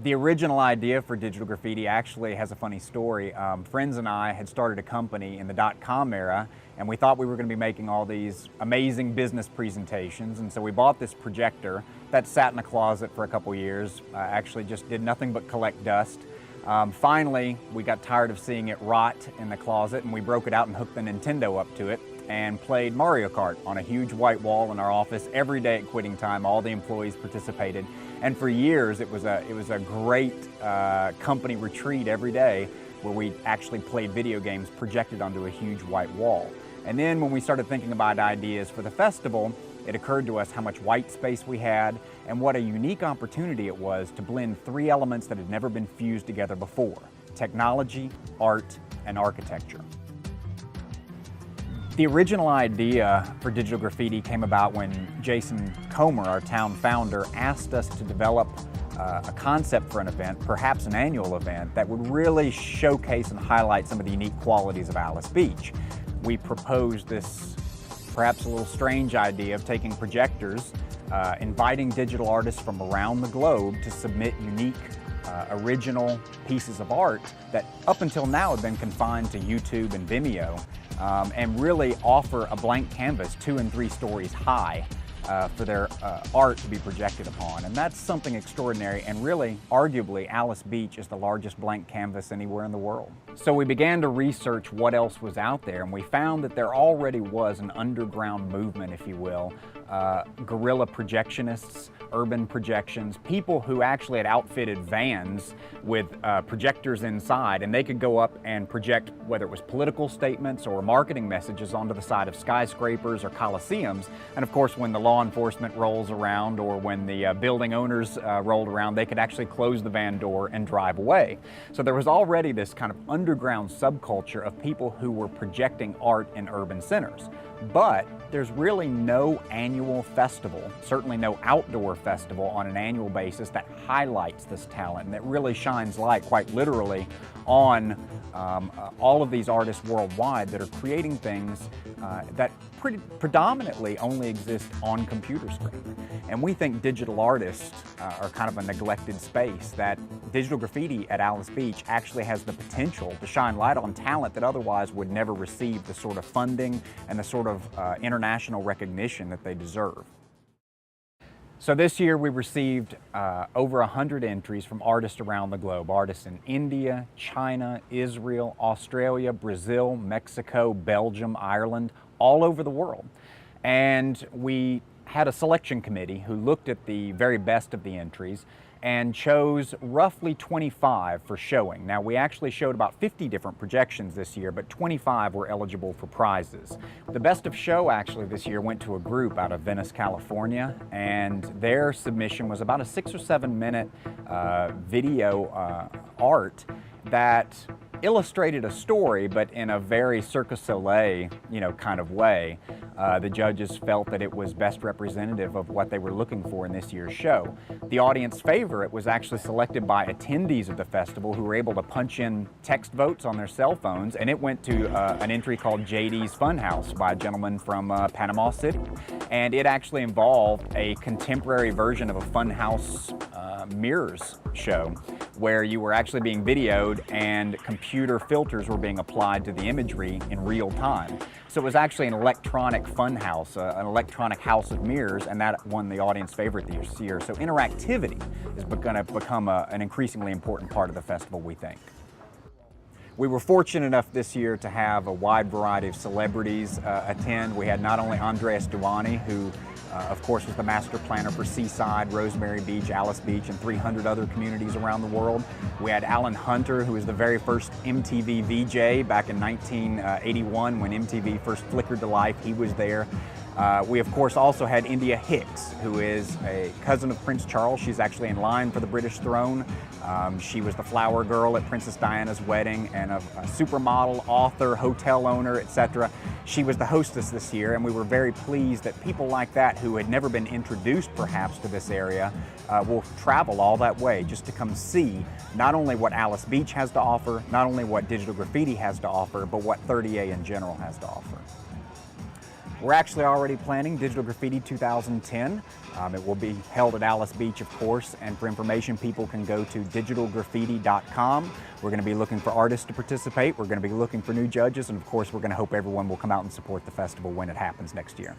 The original idea for digital graffiti actually has a funny story. Friends and I had started a company in the .com era, and we thought we were going to be making all these amazing business presentations, and so we bought this projector that sat in a closet for a couple years, actually just did nothing but collect dust. Finally, we got tired of seeing it rot in the closet, and we broke it out and hooked the Nintendo up to it and played Mario Kart on a huge white wall in our office every day at quitting time. All the employees participated, and for years it was a great company retreat every day where we actually played video games projected onto a huge white wall. And then when we started thinking about ideas for the festival, it occurred to us how much white space we had and what a unique opportunity it was to blend three elements that had never been fused together before: technology, art, and architecture. The original idea for digital graffiti came about when Jason Comer, our town founder, asked us to develop a concept for an event, perhaps an annual event, that would really showcase and highlight some of the unique qualities of Alice Beach. We proposed this perhaps a little strange idea of taking projectors, inviting digital artists from around the globe to submit unique original pieces of art that up until now had been confined to YouTube and Vimeo, and really offer a blank canvas 2 and 3 stories high for their art to be projected upon. And that's something extraordinary, and really, arguably, Alice Beach is the largest blank canvas anywhere in the world. So we began to research what else was out there, and we found that there already was an underground movement, if you will, guerrilla projectionists, urban projections, people who actually had outfitted vans with projectors inside, and they could go up and project whether it was political statements or marketing messages onto the side of skyscrapers or coliseums. And of course, when the law enforcement rolls around or when the building owners rolled around, they could actually close the van door and drive away. So there was already this kind of underground subculture of people who were projecting art in urban centers. But there's really no annual festival, certainly no outdoor festival on an annual basis that highlights this talent and that really shines light, quite literally, on all of these artists worldwide that are creating things that predominantly only exist on computer screen. And we think digital artists are kind of a neglected space, that digital graffiti at Alice Beach actually has the potential to shine light on talent that otherwise would never receive the sort of funding and the sort of international recognition that they deserve. So this year we received over 100 entries from artists around the globe, artists in India, China, Israel, Australia, Brazil, Mexico, Belgium, Ireland, all over the world. And we had a selection committee who looked at the very best of the entries and chose roughly 25 for showing. Now, we actually showed about 50 different projections this year, but 25 were eligible for prizes. The best of show actually this year went to a group out of Venice, California, and their submission was about a 6 or 7 minute video art that illustrated a story, but in a very Cirque du Soleil, kind of way. The judges felt that it was best representative of what they were looking for in this year's show. The audience favorite was actually selected by attendees of the festival who were able to punch in text votes on their cell phones, and it went to an entry called JD's Funhouse by a gentleman from Panama City. And it actually involved a contemporary version of a Funhouse mirrors show, where you were actually being videoed and computer filters were being applied to the imagery in real time. So it was actually an electronic fun house, an electronic house of mirrors, and that won the audience favorite this year. So interactivity is going to become an increasingly important part of the festival, we think. We were fortunate enough this year to have a wide variety of celebrities attend. We had not only Andres Duani, who of course was the master planner for Seaside, Rosemary Beach, Alice Beach, and 300 other communities around the world. We had Alan Hunter, who was the very first MTV VJ back in 1981 when MTV first flickered to life. He was there. We of course also had India Hicks, who is a cousin of Prince Charles. She's actually in line for the British throne. She was the flower girl at Princess Diana's wedding and a supermodel, author, hotel owner, etc. She was the hostess this year, and we were very pleased that people like that who had never been introduced perhaps to this area will travel all that way just to come see not only what Alice Beach has to offer, not only what digital graffiti has to offer, but what 30A in general has to offer. We're actually already planning Digital Graffiti 2010. It will be held at Alice Beach, of course, and for information, people can go to digitalgraffiti.com. We're going to be looking for artists to participate. We're going to be looking for new judges, and of course, we're going to hope everyone will come out and support the festival when it happens next year.